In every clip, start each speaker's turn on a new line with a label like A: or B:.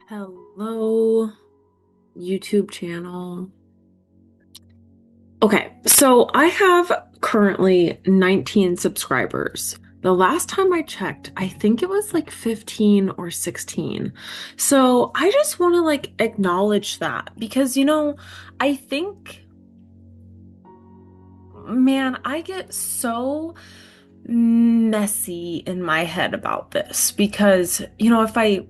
A: Hello, YouTube channel. Okay, so I have currently 19 subscribers. The last time I checked, I think it was like 15 or 16. So I just want to acknowledge that because, I think, man, I get so messy in my head about this because, if I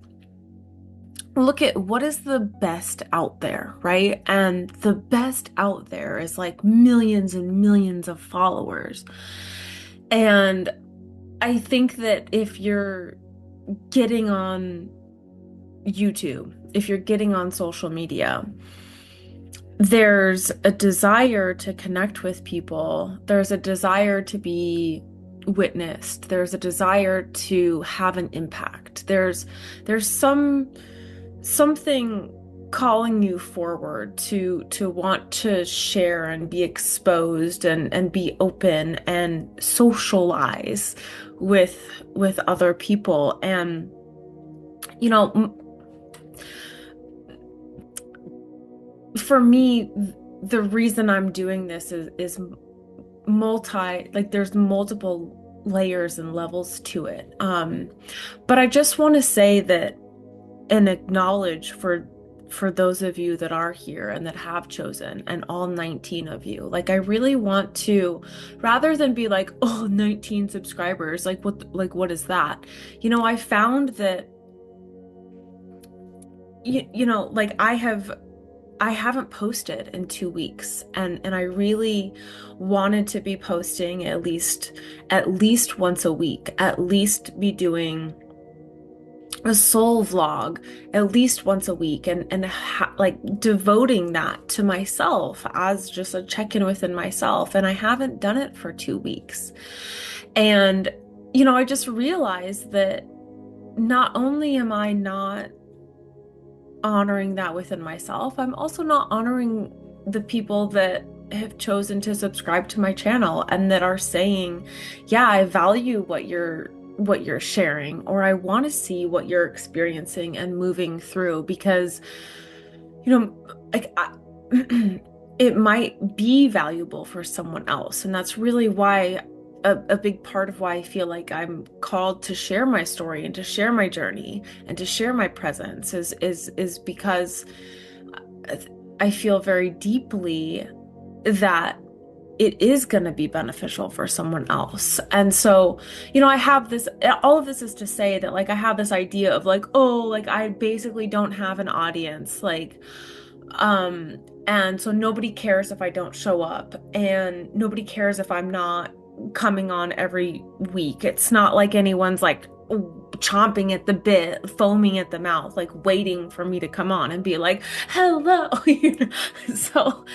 A: look at what is the best out there, right? And the best out there is like millions and millions of followers. And I think that if you're getting on YouTube, if you're getting on social media, there's a desire to connect with people. There's a desire to be witnessed. There's a desire to have an impact. There's something calling you forward to want to share and be exposed and be open and socialize with other people. And you know for me, the reason I'm doing this is there's multiple layers and levels to it. But I just want to say that and acknowledge for those of you that are here and that have chosen, and all 19 of you. Like I really want to, rather than be like, oh, 19 subscribers, what is that? I found that like I haven't posted in 2 weeks, and I really wanted to be posting at least once a week, at least be doing a soul vlog at least once a week, like devoting that to myself as just a check-in within myself. And I haven't done it for 2 weeks. And I just realized that not only am I not honoring that within myself, I'm also not honoring the people that have chosen to subscribe to my channel and that are saying, yeah, I value what you're sharing, or I want to see what you're experiencing and moving through, because like it might be valuable for someone else. And that's really why a big part of why I feel like I'm called to share my story and to share my journey and to share my presence is because I feel very deeply that it is going to be beneficial for someone else. And so, I have this, all of this is to say that like I have this idea of like, oh, like I basically don't have an audience, and so nobody cares if I don't show up, and nobody cares if I'm not coming on every week. It's not like anyone's like chomping at the bit, foaming at the mouth, like waiting for me to come on and be like, hello. So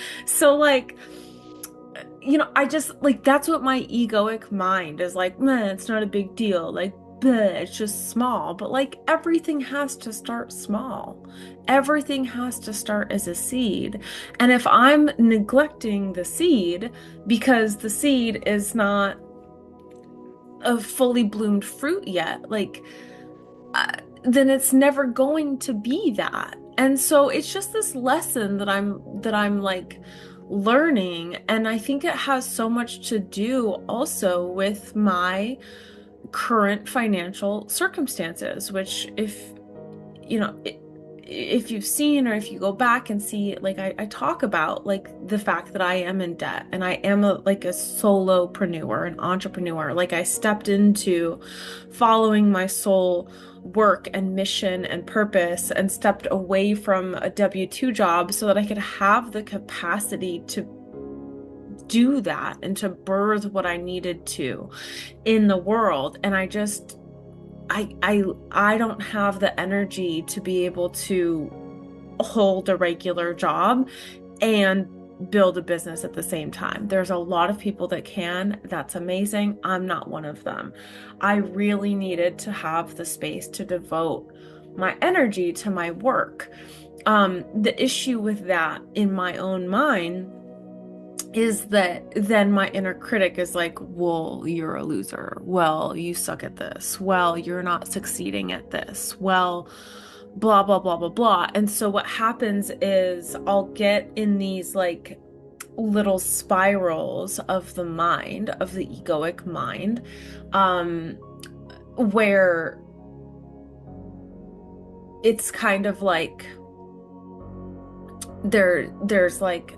A: like, I just like that's what my egoic mind is like, man, it's not a big deal. Like, bleh, it's just small. But like everything has to start small. Everything has to start as a seed. And if I'm neglecting the seed because the seed is not a fully bloomed fruit yet, then it's never going to be that. And so it's just this lesson that I'm like learning. And I think it has so much to do also with my current financial circumstances, which if you've seen, or if you go back and see, like I talk about like the fact that I am in debt and I am a solopreneur, an entrepreneur. Like I stepped into following my soul work and mission and purpose and stepped away from a W-2 job so that I could have the capacity to do that and to birth what I needed to in the world. And I don't have the energy to be able to hold a regular job and build a business at the same time. There's a lot of people that can. That's amazing. I'm not one of them. I really needed to have the space to devote my energy to my work. The issue with that in my own mind is that then my inner critic is like, well, you're a loser. Well, you suck at this. Well, you're not succeeding at this. Well, blah, blah, blah, blah, blah. And so what happens is I'll get in these like little spirals of the mind, of the egoic mind, um, where it's kind of like there's like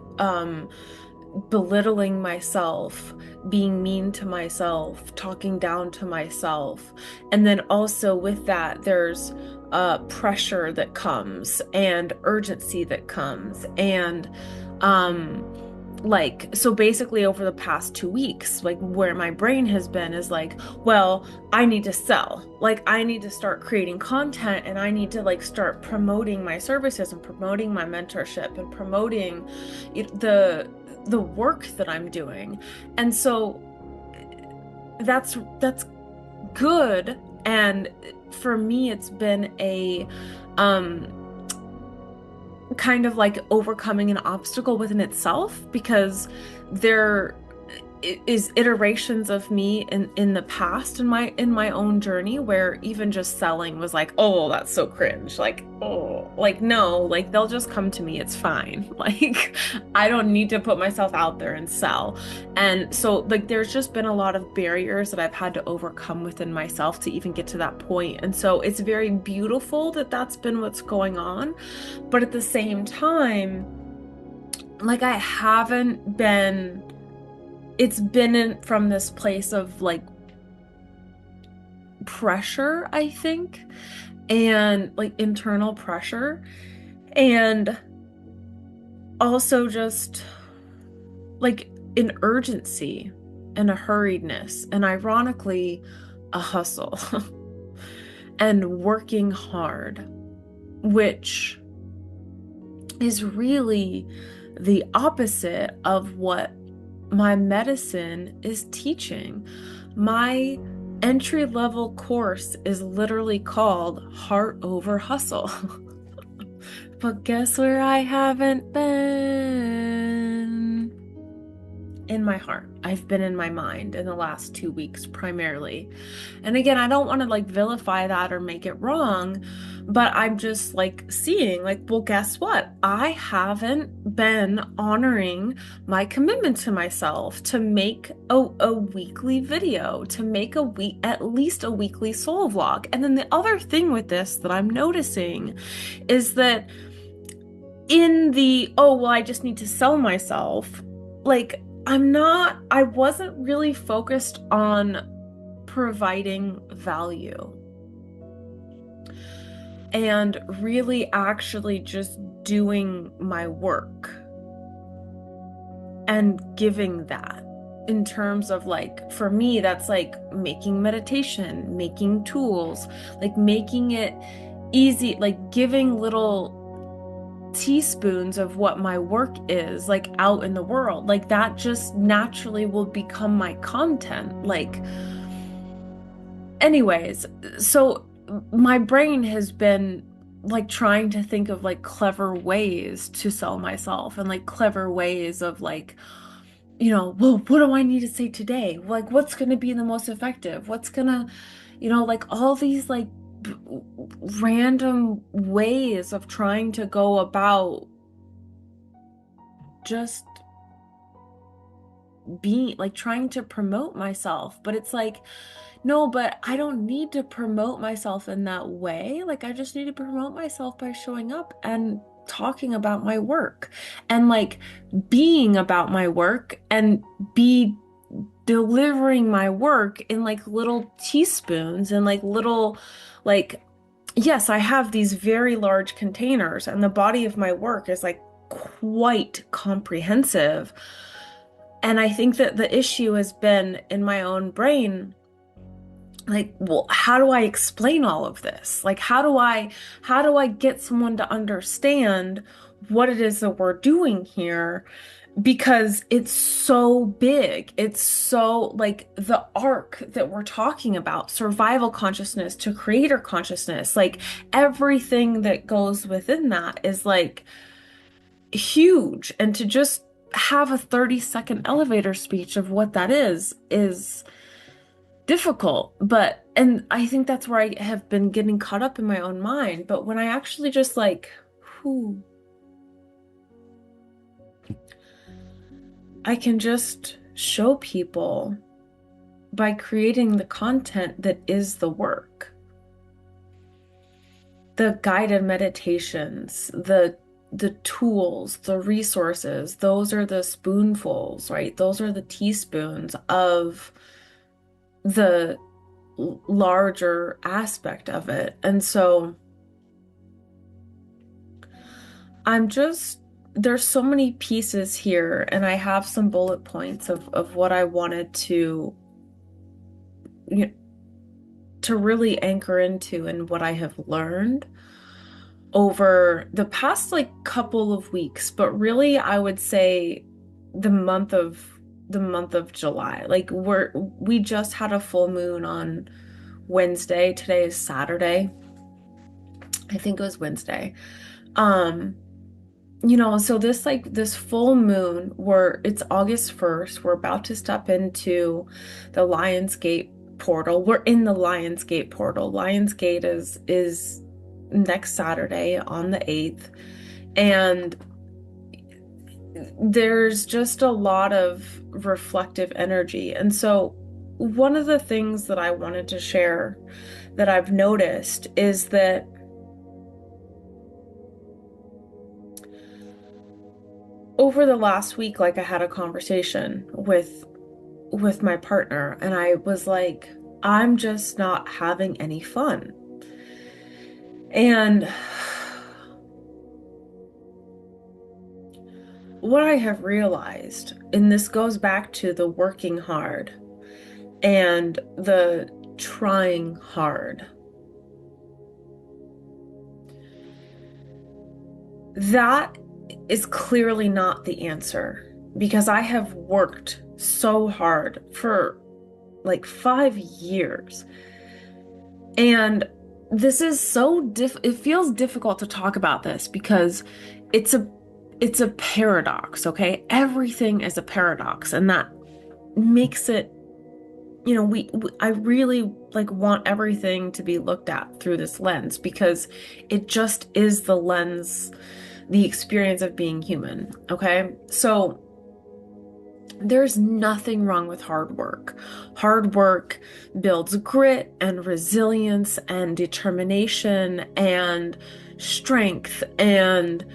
A: belittling myself, being mean to myself, talking down to myself. And then also with that, there's pressure that comes and urgency that comes. And like, so basically over the past 2 weeks, like where my brain has been is like, well, I need to sell. Like, I need to start creating content and I need to like start promoting my services and promoting my mentorship and promoting the work that I'm doing. And so that's good. And for me, it's been a um kind of like overcoming an obstacle within itself, because there is iterations of me in the past in my own journey where even just selling was like, oh, that's so cringe, like, oh, like, no, like they'll just come to me, it's fine. Like, I don't need to put myself out there and sell. And so like there's just been a lot of barriers that I've had to overcome within myself to even get to that point. And so it's very beautiful that that's been what's going on, but at the same time, like I haven't been, it's been from this place of like pressure, I think, and like internal pressure, and also just like an urgency and a hurriedness, and ironically, a hustle and working hard, which is really the opposite of what my medicine is teaching. My entry level course is literally called Heart Over Hustle. But guess where I haven't been? In my heart. I've been in my mind in the last 2 weeks primarily. And again, I don't want to like vilify that or make it wrong, but I'm just like seeing like, well, guess what? I haven't been honoring my commitment to myself to make a weekly video, to make at least a weekly soul vlog. And then the other thing with this that I'm noticing is that in the, oh, well, I just need to sell myself, like, I wasn't really focused on providing value and really actually just doing my work and giving that, in terms of like, for me, that's like making meditation, making tools, like making it easy, like giving little teaspoons of what my work is like out in the world, like that just naturally will become my content. Like, anyways, so my brain has been like trying to think of like clever ways to sell myself and like clever ways of like, well, what do I need to say today? Like, what's going to be the most effective? What's gonna, like all these like random ways of trying to go about just being like trying to promote myself. But it's like, no, but I don't need to promote myself in that way. Like, I just need to promote myself by showing up and talking about my work and like being about my work and be delivering my work in like little teaspoons and like little, like, yes, I have these very large containers and the body of my work is like quite comprehensive. And I think that the issue has been in my own brain, like, well, how do I explain all of this? Like, how do I get someone to understand what it is that we're doing here? Because it's so big. It's so like the arc that we're talking about, survival consciousness to creator consciousness, like everything that goes within that is like huge. And to just have a 30-second elevator speech of what that is difficult. But And I think that's where I have been getting caught up in my own mind. But when I actually just like, whew, I can just show people by creating the content that is the work. The guided meditations, the tools, the resources, those are the spoonfuls, right? Those are the teaspoons of the larger aspect of it. And so I'm just, there's so many pieces here, and I have some bullet points of what I wanted you know, to really anchor into and what I have learned over the past like couple of weeks, but really I would say the month of the month of July. Like we just had a full moon on Wednesday. Today is Saturday. I think it was Wednesday. Um, so this full moon, it's August 1st. We're about to step into the Lionsgate portal. We're in the Lionsgate portal. Lionsgate is next Saturday on the 8th. And there's just a lot of reflective energy. And so one of the things that I wanted to share that I've noticed is that over the last week, like I had a conversation with my partner, and I was like, I'm just not having any fun. And what I have realized, and this goes back to the working hard and the trying hard, that is clearly not the answer, because I have worked so hard for like 5 years. And this is it feels difficult to talk about this because it's a it's a paradox, okay? Everything is a paradox, and that makes it, I really like want everything to be looked at through this lens, because it just is the lens, the experience of being human, okay? So there's nothing wrong with hard work. Hard work builds grit and resilience and determination and strength and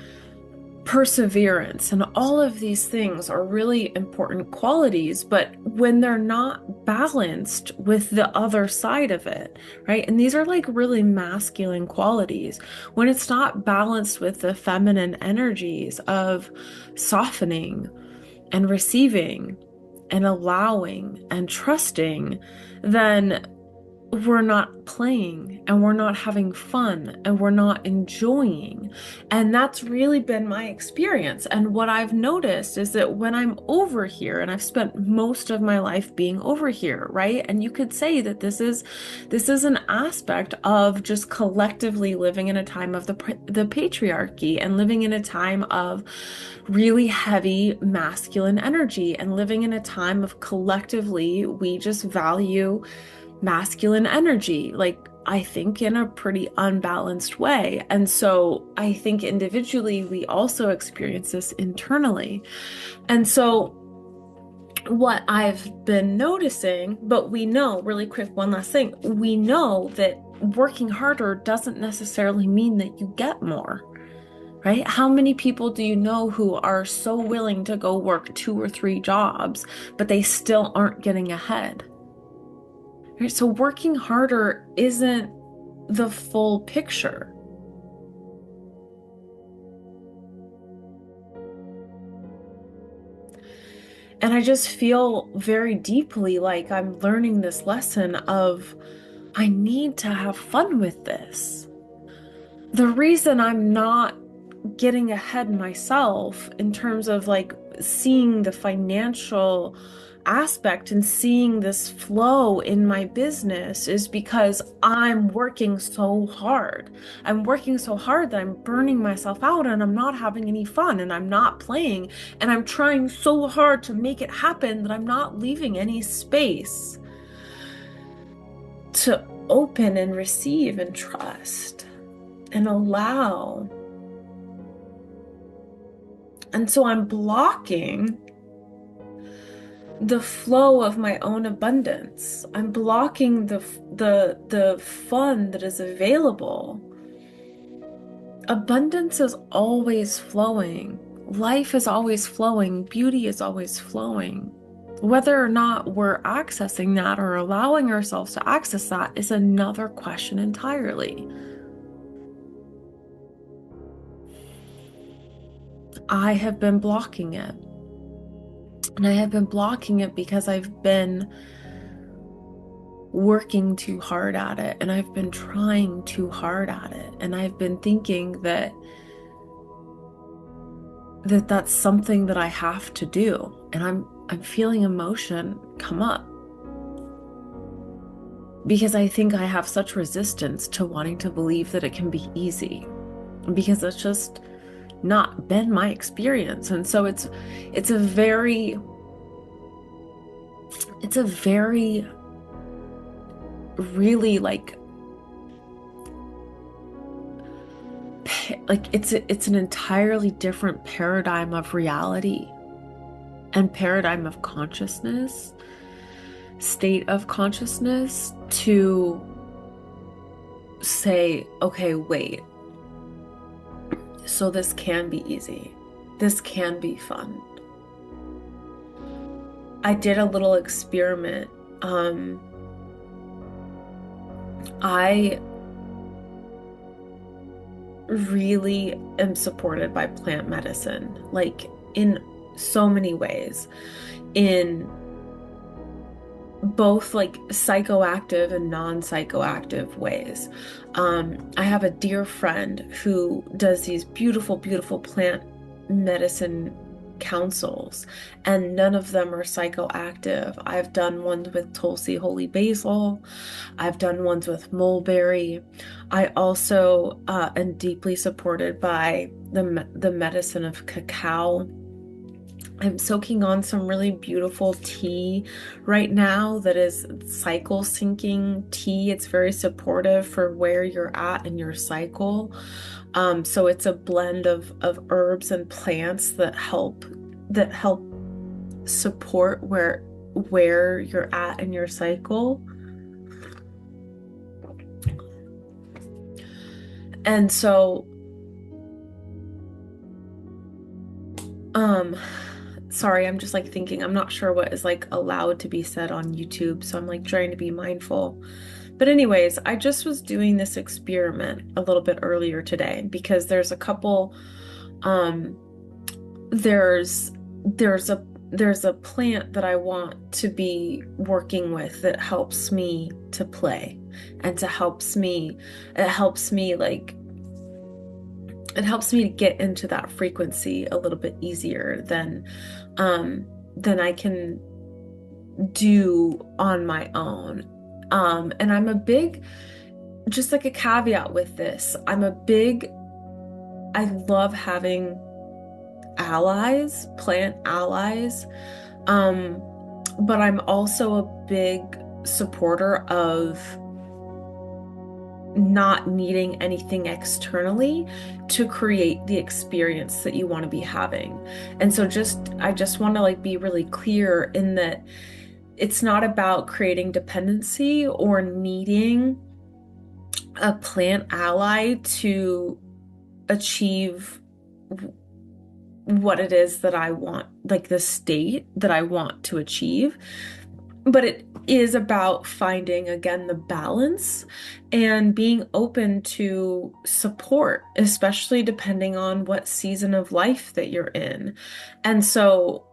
A: perseverance. And all of these things are really important qualities, but when they're not balanced with the other side of it, right? And these are like really masculine qualities. When it's not balanced with the feminine energies of softening and receiving and allowing and trusting, then we're not playing and we're not having fun and we're not enjoying. And that's really been my experience. And what I've noticed is that when I'm over here, and I've spent most of my life being over here, right? And you could say that this is an aspect of just collectively living in a time of the patriarchy, and living in a time of really heavy masculine energy, and living in a time of collectively we just value masculine energy, like I think in a pretty unbalanced way. And so I think individually we also experience this internally. And so what I've been noticing, but we know, really quick, one last thing, we know that working harder doesn't necessarily mean that you get more. Right? How many people do you know who are so willing to go work 2 or 3 jobs, but they still aren't getting ahead? Right? So working harder isn't the full picture. And I just feel very deeply like I'm learning this lesson of I need to have fun with this. The reason I'm not getting ahead myself in terms of like seeing the financial aspect and seeing this flow in my business is because I'm working so hard. I'm working so hard that I'm burning myself out, and I'm not having any fun, and I'm not playing, and I'm trying so hard to make it happen that I'm not leaving any space to open and receive and trust and allow. And so I'm blocking the flow of my own abundance. I'm blocking the fun that is available. Abundance is always flowing. Life is always flowing. Beauty is always flowing. Whether or not we're accessing that or allowing ourselves to access that is another question entirely. I have been blocking it. And I have been blocking it because I've been working too hard at it, and I've been trying too hard at it, and I've been thinking that that's something that I have to do. And I'm feeling emotion come up because I think I have such resistance to wanting to believe that it can be easy, because it's just not been my experience. And so it's a very really it's an entirely different paradigm of reality and paradigm of consciousness, state of consciousness, to say, okay, wait, so this can be easy, this can be fun. I did a little experiment. I really am supported by plant medicine, like in so many ways, in both like psychoactive and non-psychoactive ways. I have a dear friend who does these beautiful, beautiful plant medicine councils, and none of them are psychoactive. I've done ones with Tulsi Holy Basil. I've done ones with mulberry. I also am deeply supported by the medicine of cacao. I'm soaking on some really beautiful tea right now that is cycle syncing tea. It's very supportive for where you're at in your cycle. So it's a blend of herbs and plants that help support where you're at in your cycle. And so sorry, I'm just like thinking, I'm not sure what is like allowed to be said on YouTube, so I'm like trying to be mindful. But anyways, I just was doing this experiment a little bit earlier today because there's a couple, there's a plant that I want to be working with that helps me to play and it helps me to get into that frequency a little bit easier than I can do on my own. And I'm a big, just like a caveat with this, I love having allies, plant allies. But I'm also a big supporter of not needing anything externally to create the experience that you want to be having. And so I just want to like be really clear in that it's not about creating dependency or needing a plant ally to achieve what it is that I want, like the state that I want to achieve. But it is about finding, again, the balance and being open to support, especially depending on what season of life that you're in. And so,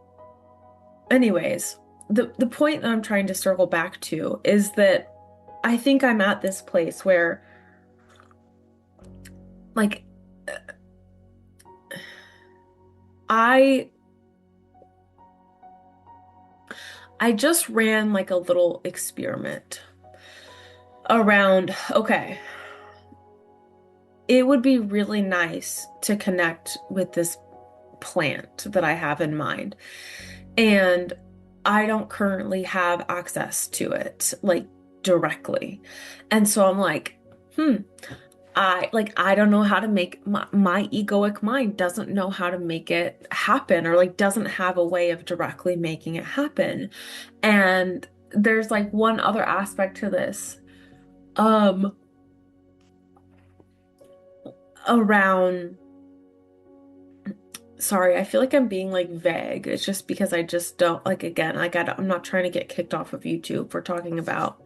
A: anyways, the point that I'm trying to circle back to is that I think I'm at this place where, like, I just ran like a little experiment around, okay, it would be really nice to connect with this plant that I have in mind. And I don't currently have access to it, like directly. And so I'm like, I don't know how to make my egoic mind doesn't know how to make it happen, or like doesn't have a way of directly making it happen. And there's like one other aspect to this, um, around, sorry, I feel like I'm being like vague. It's just because I just don't like, again, I'm not trying to get kicked off of YouTube for talking about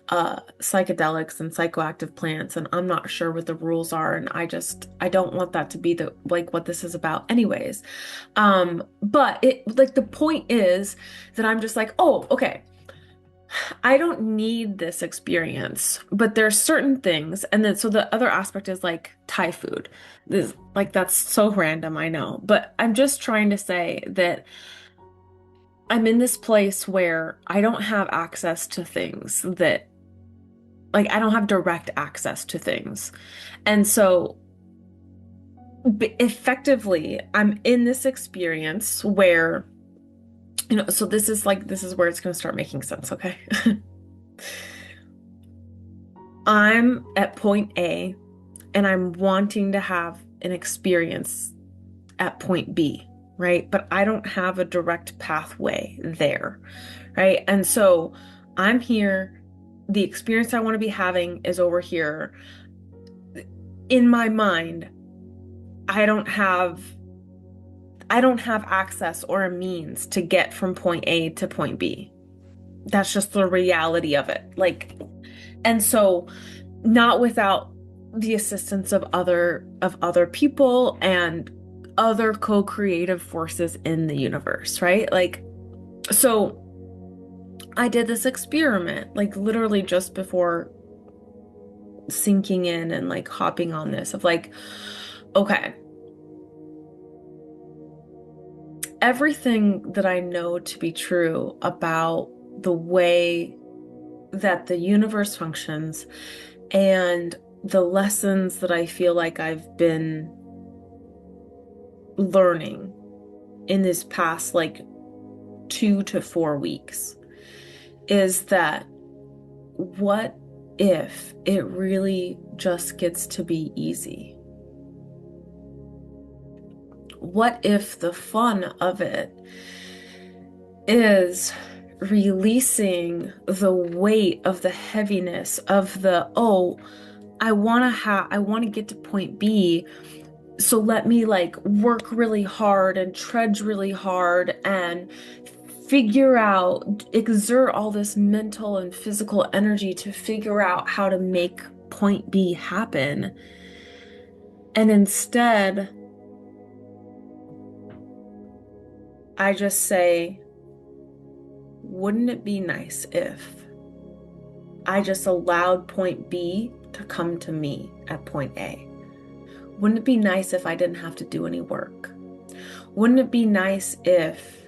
A: psychedelics and psychoactive plants, and I'm not sure what the rules are, and I don't want that to be the like what this is about anyways. But it like the point is that I'm just like, oh, okay, I don't need this experience, but there's certain things. And then so the other aspect is like Thai food. This like that's so random, I know, but I'm just trying to say that I'm in this place where I don't have access to things that, like, I don't have direct access to things. And so effectively, I'm in this experience where, so this is where it's going to start making sense, okay? I'm at point A and I'm wanting to have an experience at point B, right? But I don't have a direct pathway there, right? And so I'm here. The experience I want to be having is over here. In my mind, I don't have access or a means to get from point A to point B. That's just the reality of it. Like, and so not without the assistance of other people and other co-creative forces in the universe, right? Like, so I did this experiment, like literally just before sinking in and like hopping on this of like, okay, everything that I know to be true about the way that the universe functions and the lessons that I feel like I've been learning in this past like 2 to 4 weeks is that what if it really just gets to be easy? What if the fun of it is releasing the weight of the heaviness of the, oh, I want to get to point B, so let me like work really hard and trudge really hard and exert all this mental and physical energy to figure out how to make point B happen. And instead, I just say, wouldn't it be nice if I just allowed point B to come to me at point A? Wouldn't it be nice if I didn't have to do any work? Wouldn't it be nice if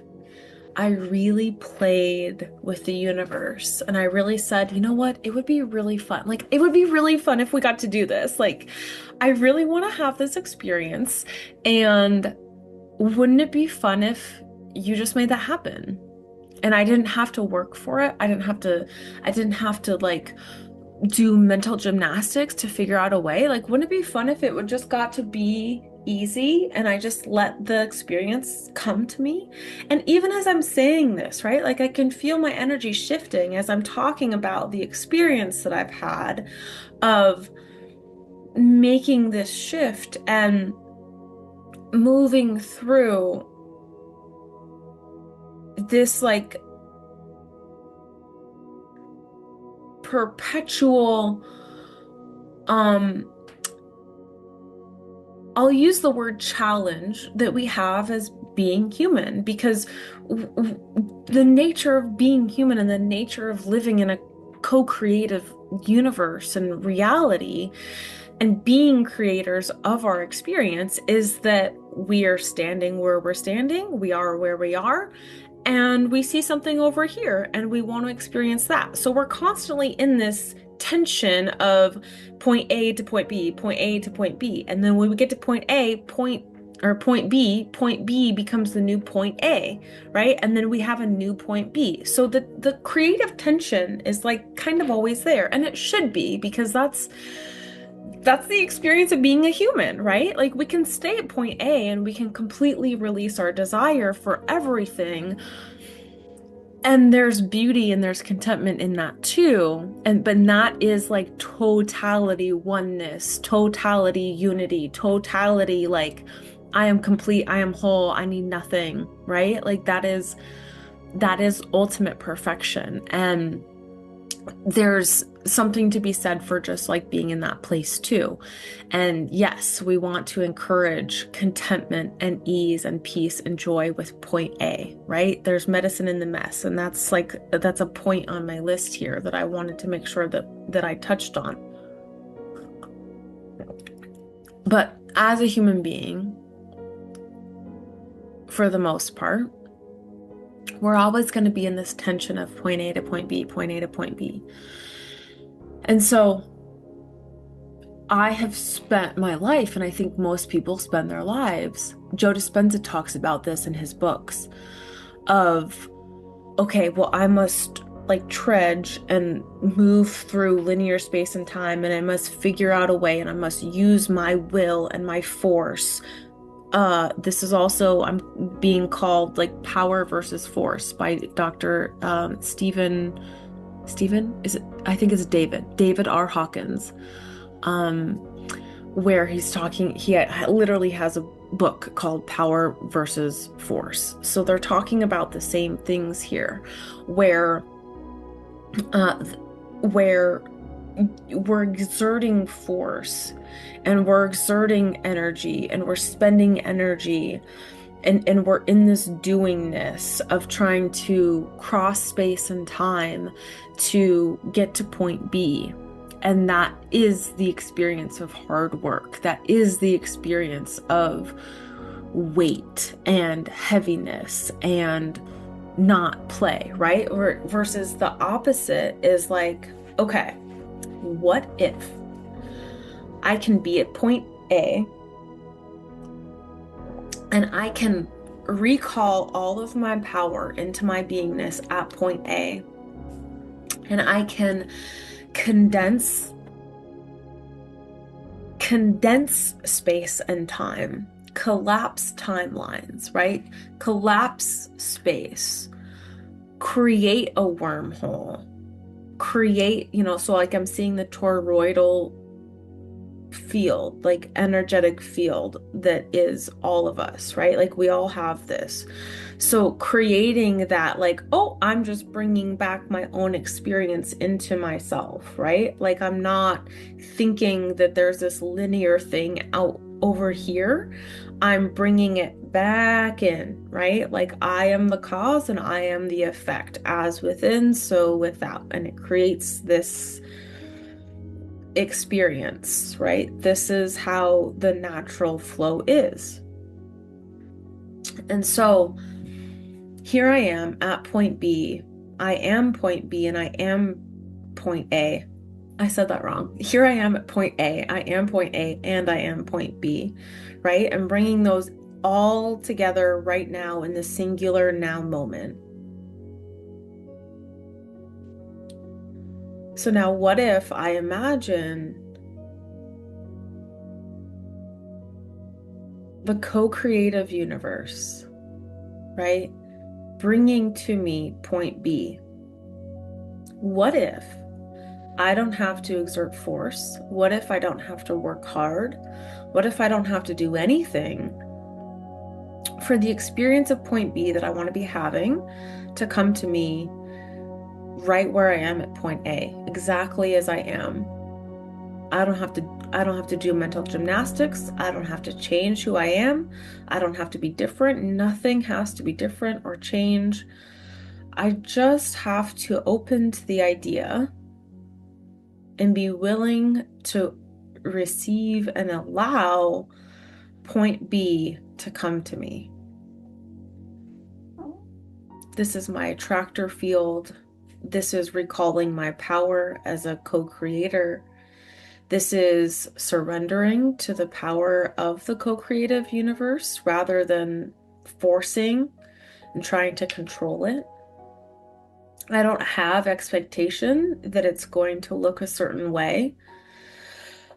A: I really played with the universe and I really said, you know what? It would be really fun. Like, it would be really fun if we got to do this. Like, I really want to have this experience. And wouldn't it be fun if you just made that happen? And I didn't have to work for it. I didn't have to like do mental gymnastics to figure out a way. Like, wouldn't it be fun if it would just got to be easy and I just let the experience come to me? And even as I'm saying this, right, like I can feel my energy shifting as I'm talking about the experience that I've had of making this shift and moving through this like perpetual, I'll use the word challenge that we have as being human, because the nature of being human and the nature of living in a co-creative universe and reality and being creators of our experience is that we are standing where we're standing, we are where we are, and we see something over here and we want to experience that. So we're constantly in this tension of point A to point B, point A to point B. And then when we get to point A, point or point B becomes the new point A, right? And then we have a new point B. So the creative tension is like kind of always there, and it should be because that's the experience of being a human, right? Like we can stay at point A and we can completely release our desire for everything. And there's beauty and there's contentment in that too. And but that is like totality oneness, totality unity, totality like I am complete, I am whole, I need nothing, right? Like that is ultimate perfection. And there's something to be said for just like being in that place too. And yes, we want to encourage contentment and ease and peace and joy with point A, right? There's medicine in the mess. And that's a point on my list here that I wanted to make sure that I touched on. But as a human being, for the most part, we're always going to be in this tension of point A to point B, point A to point B. And so I have spent my life, and I think most people spend their lives. Joe Dispenza talks about this in his books of, okay, well, I must like trudge and move through linear space and time, and I must figure out a way, and I must use my will and my force. This is also, I'm being called like power versus force by Dr. Stephen, is it? I think it's David R. Hawkins. um, where he's talking, literally has a book called Power versus Force. So they're talking about the same things here, where uh, where we're exerting force and we're exerting energy and we're spending energy and we're in this doingness of trying to cross space and time to get to point B. And that is the experience of hard work. That is the experience of weight and heaviness and not play, right? Or versus the opposite is like, okay, what if I can be at point A and I can recall all of my power into my beingness at point A, and I can condense space and time, collapse timelines, right? Collapse space, create a wormhole, create, so like I'm seeing the toroidal field, like energetic field that is all of us, right? Like we all have this. So creating that, like, oh, I'm just bringing back my own experience into myself, right? Like I'm not thinking that there's this linear thing out over here. I'm bringing it back in, right? Like I am the cause and I am the effect, as within, so without. And it creates this experience, right? This is how the natural flow is. And so here I am at point B. I am point B and I am point A. I said that wrong. Here I am at point A. I am point A and I am point B, right? I'm bringing those all together right now in the singular now moment. So now what if I imagine the co-creative universe, right? Bringing to me point B. What if I don't have to exert force? What if I don't have to work hard? What if I don't have to do anything for the experience of point B that I want to be having to come to me right where I am at point A, exactly as I am? I don't have to do mental gymnastics. I don't have to change who I am. I don't have to be different. Nothing has to be different or change. I just have to open to the idea and be willing to receive and allow point B to come to me. This is my attractor field. This is recalling my power as a co-creator. This is surrendering to the power of the co-creative universe rather than forcing and trying to control it. I don't have expectation that it's going to look a certain way.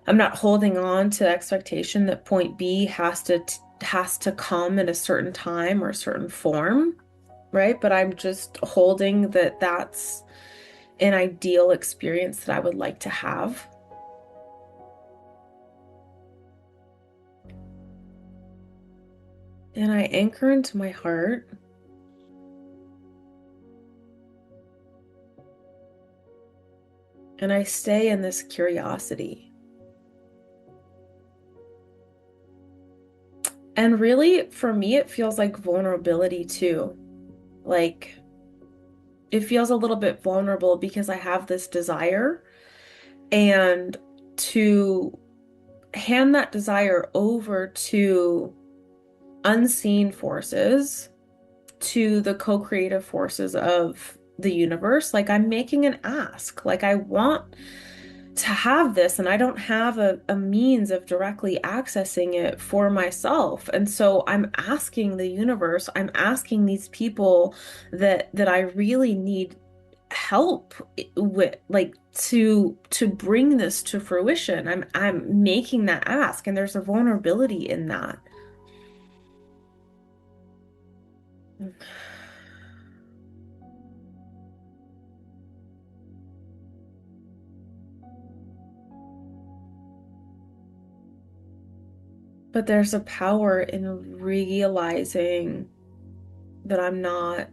A: I'm not holding on to expectation that point B has to come at a certain time or a certain form, right? But I'm just holding that that's an ideal experience that I would like to have. And I anchor into my heart. And I stay in this curiosity. And really, for me, it feels like vulnerability too. Like, it feels a little bit vulnerable because I have this desire, and to hand that desire over to unseen forces, to the co-creative forces of the universe, like I'm making an ask. Like, I want to have this, and I don't have a means of directly accessing it for myself. And so I'm asking the universe, I'm asking these people that I really need help with, like, to bring this to fruition. I'm making that ask, and there's a vulnerability in that. But there's a power in realizing that I'm not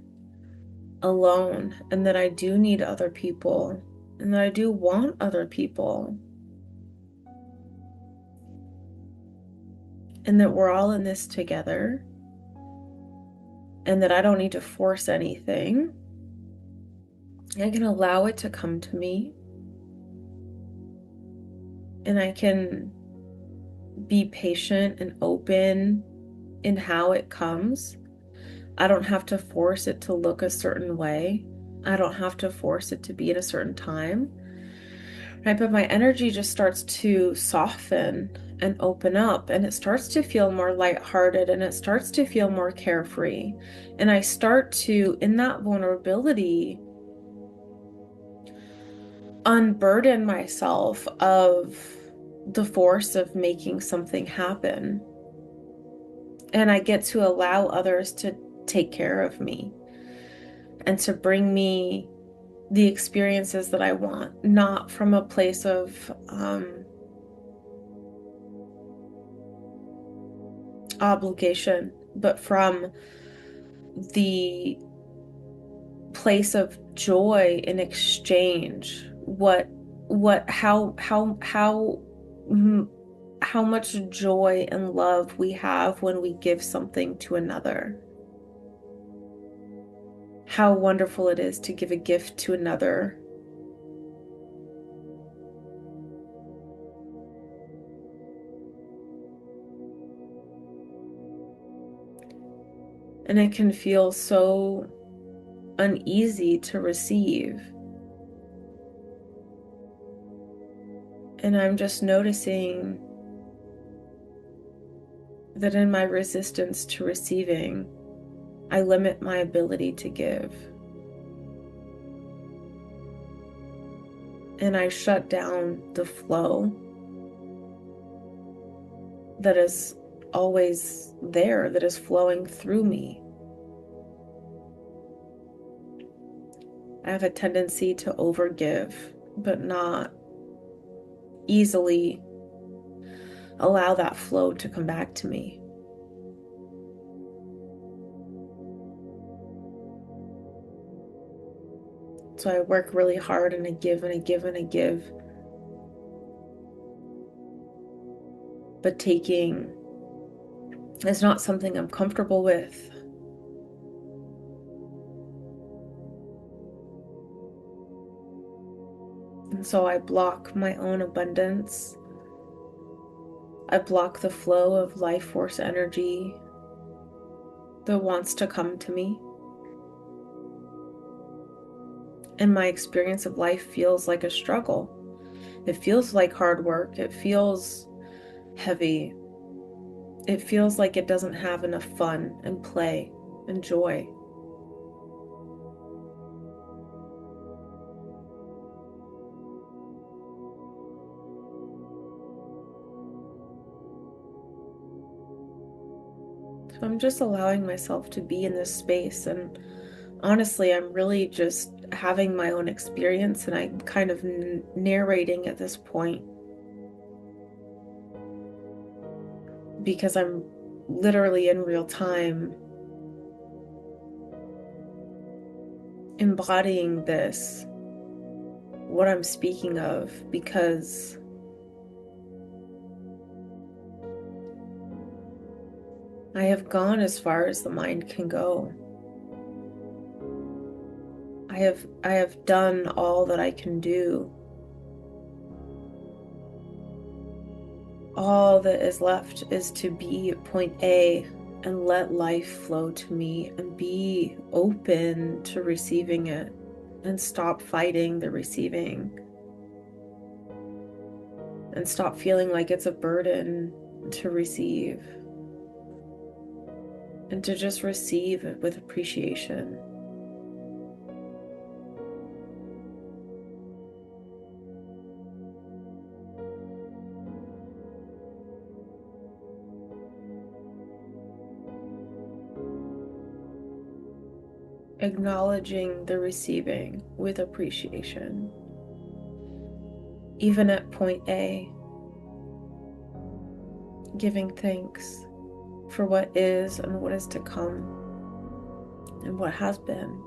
A: alone, and that I do need other people, and that I do want other people, and that we're all in this together, and that I don't need to force anything. I can allow it to come to me, and I can be patient and open in how it comes. I don't have to force it to look a certain way. I don't have to force it to be at a certain time. Right? But my energy just starts to soften and open up, and it starts to feel more lighthearted, and it starts to feel more carefree. And I start to, in that vulnerability, unburden myself of the force of making something happen. And I get to allow others to take care of me and to bring me the experiences that I want, not from a place of obligation, but from the place of joy in exchange. Mm, how much joy and love we have when we give something to another. How wonderful it is to give a gift to another. And it can feel so uneasy to receive. And I'm just noticing that in my resistance to receiving, I limit my ability to give. And I shut down the flow that is always there, that is flowing through me. I have a tendency to overgive, but not easily allow that flow to come back to me. So I work really hard, and I give and I give and I give. But taking is not something I'm comfortable with. And so I block my own abundance. I block the flow of life force energy that wants to come to me. And my experience of life feels like a struggle. It feels like hard work. It feels heavy. It feels like it doesn't have enough fun and play and joy. So I'm just allowing myself to be in this space, and honestly, I'm really just having my own experience, and I'm kind of narrating at this point because I'm literally in real time embodying this, what I'm speaking of, because I have gone as far as the mind can go. I have done all that I can do. All that is left is to be at point A and let life flow to me and be open to receiving it and stop fighting the receiving and stop feeling like it's a burden to receive and to just receive it with appreciation. Acknowledging the receiving with appreciation. Even at point A, giving thanks for what is and what is to come and what has been.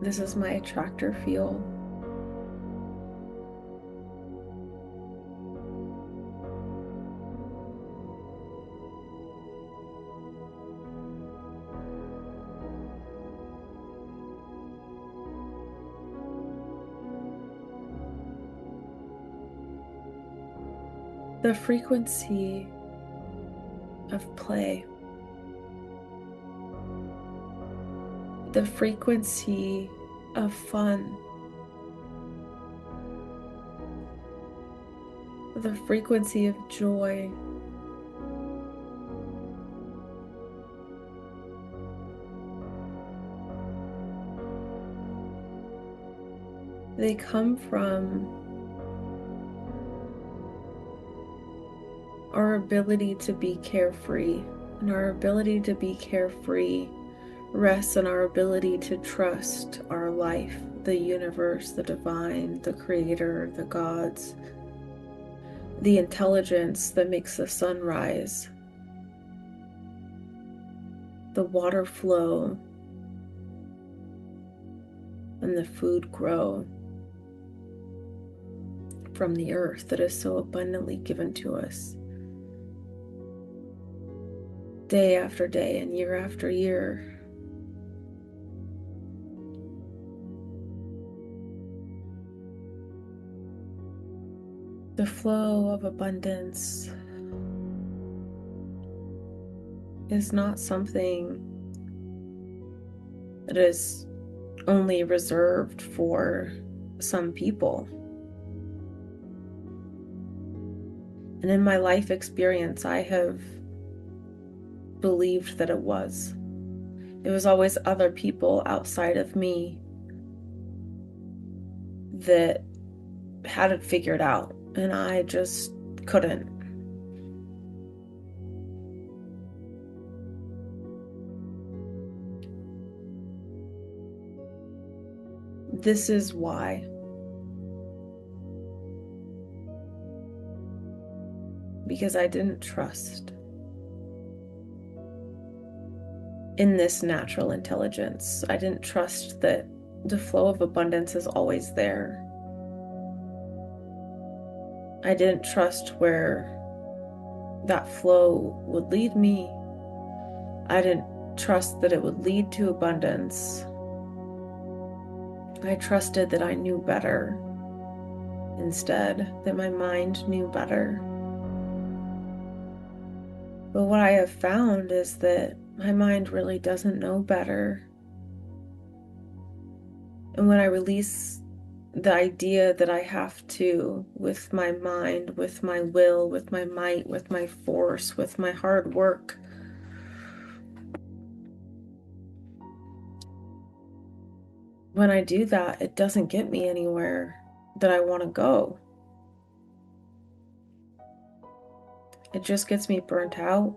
A: This is my attractor field. The frequency of play, the frequency of fun, the frequency of joy, they come from our ability to be carefree, and our ability to be carefree rests in our ability to trust our life, the universe, the divine, the creator, the gods, the intelligence that makes the sun rise, the water flow, and the food grow from the earth that is so abundantly given to us. Day after day and year after year. The flow of abundance is not something that is only reserved for some people. And in my life experience, I have believed that it was. It was always other people outside of me that had it figured out, and I just couldn't. This is why. Because I didn't trust in this natural intelligence. I didn't trust that the flow of abundance is always there. I didn't trust where that flow would lead me. I didn't trust that it would lead to abundance. I trusted that I knew better instead, that my mind knew better. But what I have found is that my mind really doesn't know better. And when I release the idea that I have to, with my mind, with my will, with my might, with my force, with my hard work, when I do that, it doesn't get me anywhere that I want to go. It just gets me burnt out.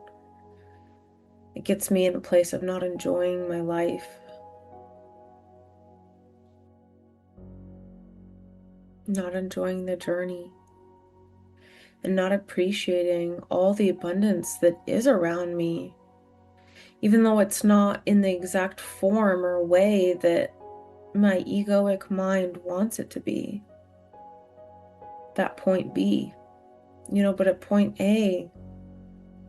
A: It gets me in a place of not enjoying my life, not enjoying the journey, and not appreciating all the abundance that is around me, even though it's not in the exact form or way that my egoic mind wants it to be. That point B, but at point A,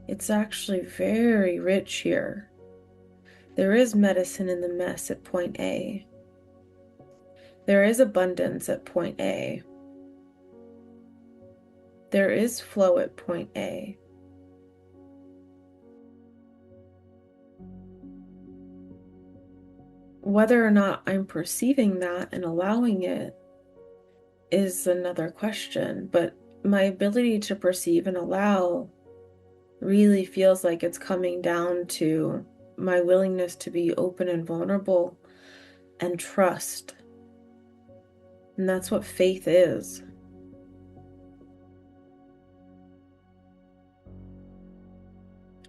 A: it's actually very rich here. There is medicine in the mess at point A. There is abundance at point A. There is flow at point A. Whether or not I'm perceiving that and allowing it is another question, but my ability to perceive and allow really feels like it's coming down to my willingness to be open and vulnerable and trust. And that's what faith is.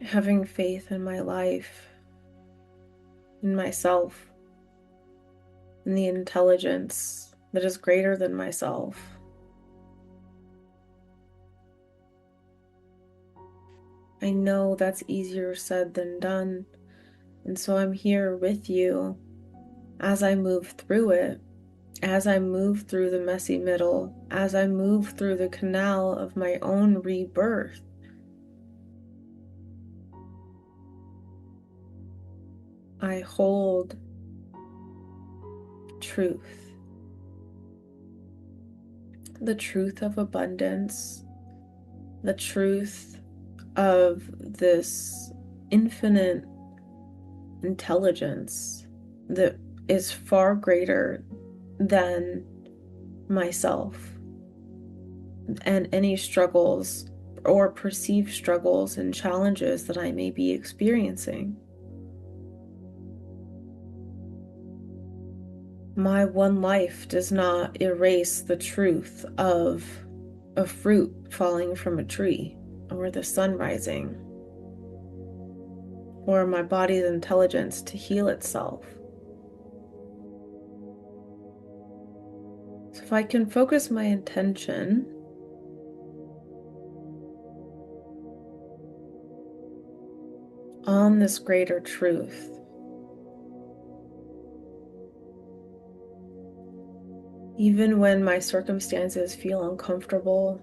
A: Having faith in my life, in myself, in the intelligence that is greater than myself. I know that's easier said than done, and so I'm here with you as I move through it, as I move through the messy middle, as I move through the canal of my own rebirth. I hold truth, the truth of abundance, the truth of this infinite intelligence that is far greater than myself and any struggles or perceived struggles and challenges that I may be experiencing. My one life does not erase the truth of a fruit falling from a tree, or the sun rising, or my body's intelligence to heal itself. So if I can focus my intention on this greater truth, even when my circumstances feel uncomfortable,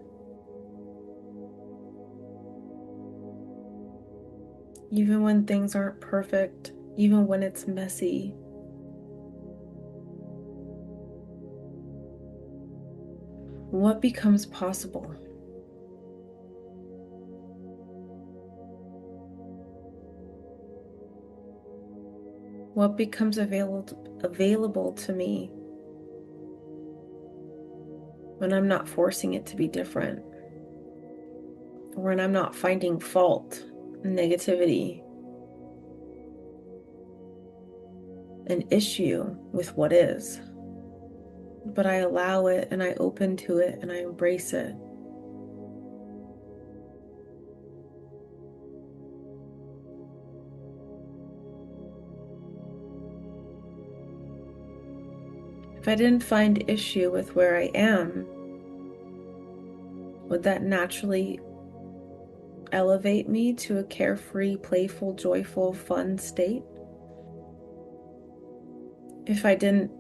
A: even when things aren't perfect, even when it's messy, what becomes possible? What becomes available to me when I'm not forcing it to be different, or when I'm not finding fault, negativity, an issue with what is, but I allow it and I open to it and I embrace it. If I didn't find issue with where I am, would that naturally elevate me to a carefree, playful, joyful, fun state? If I didn't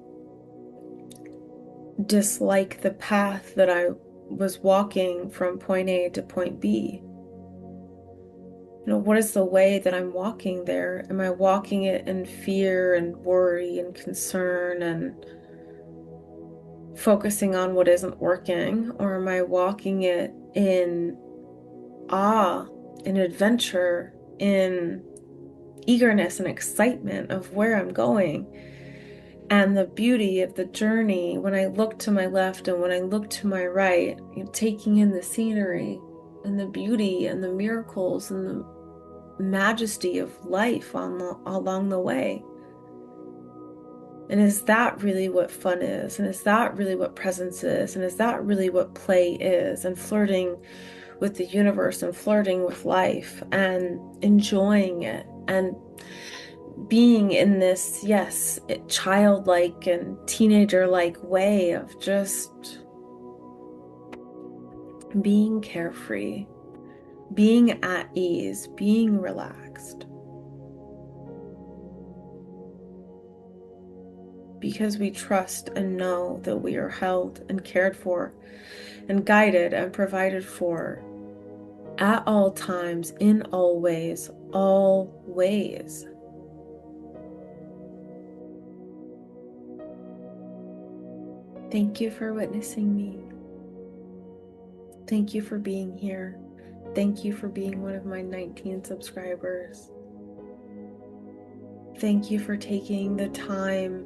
A: dislike the path that I was walking from point A to point B, what is the way that I'm walking there? Am I walking it in fear and worry and concern and focusing on what isn't working? Or am I walking it in awe in adventure, in eagerness and excitement of where I'm going, and the beauty of the journey when I look to my left and when I look to my right, taking in the scenery and the beauty and the miracles and the majesty of life along the way. And is that really what fun is? And is that really what presence is? And is that really what play is? And flirting with the universe and flirting with life and enjoying it and being in this, yes, childlike and teenager-like way of just being carefree, being at ease, being relaxed. Because we trust and know that we are held and cared for and guided and provided for at all times, in all ways, always. Thank you for witnessing me. Thank you for being here. Thank you for being one of my 19 subscribers. Thank you for taking the time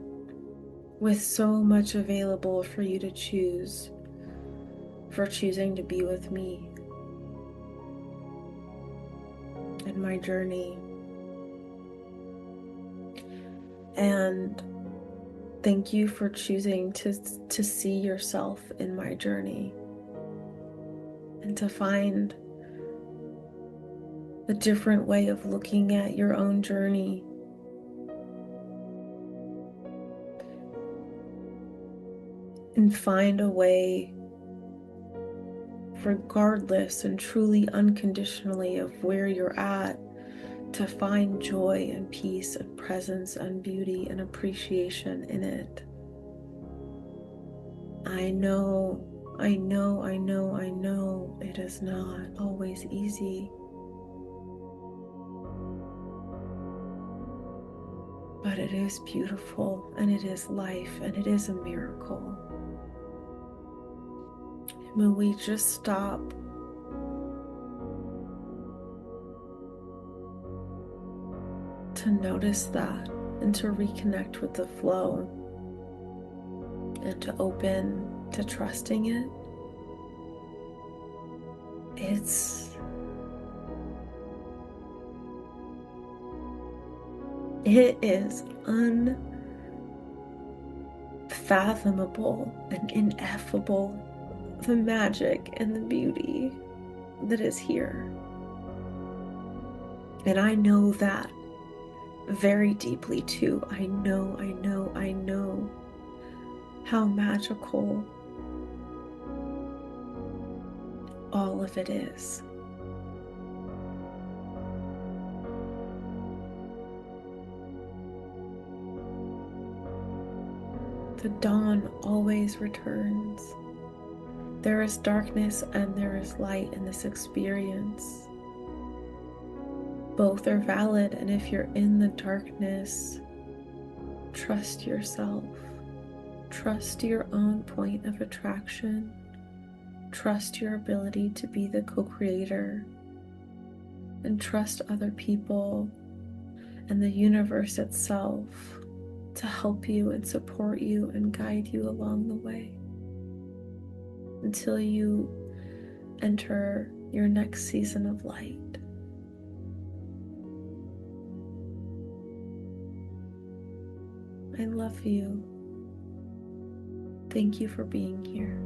A: with so much available for you to choose, for choosing to be with me in my journey. And thank you for choosing to see yourself in my journey and to find a different way of looking at your own journey. And find a way, regardless and truly unconditionally of where you're at, to find joy and peace and presence and beauty and appreciation in it. I know it is not always easy. But it is beautiful, and it is life, and it is a miracle. When we just stop to notice that and to reconnect with the flow and to open to trusting it, it is unfathomable and ineffable, the magic and the beauty that is here. And I know that very deeply too. I know how magical all of it is. The dawn always returns. There is darkness and there is light in this experience. Both are valid, and if you're in the darkness, trust yourself. Trust your own point of attraction. Trust your ability to be the co-creator. And trust other people and the universe itself to help you and support you and guide you along the way until you enter your next season of light. I love you. Thank you for being here.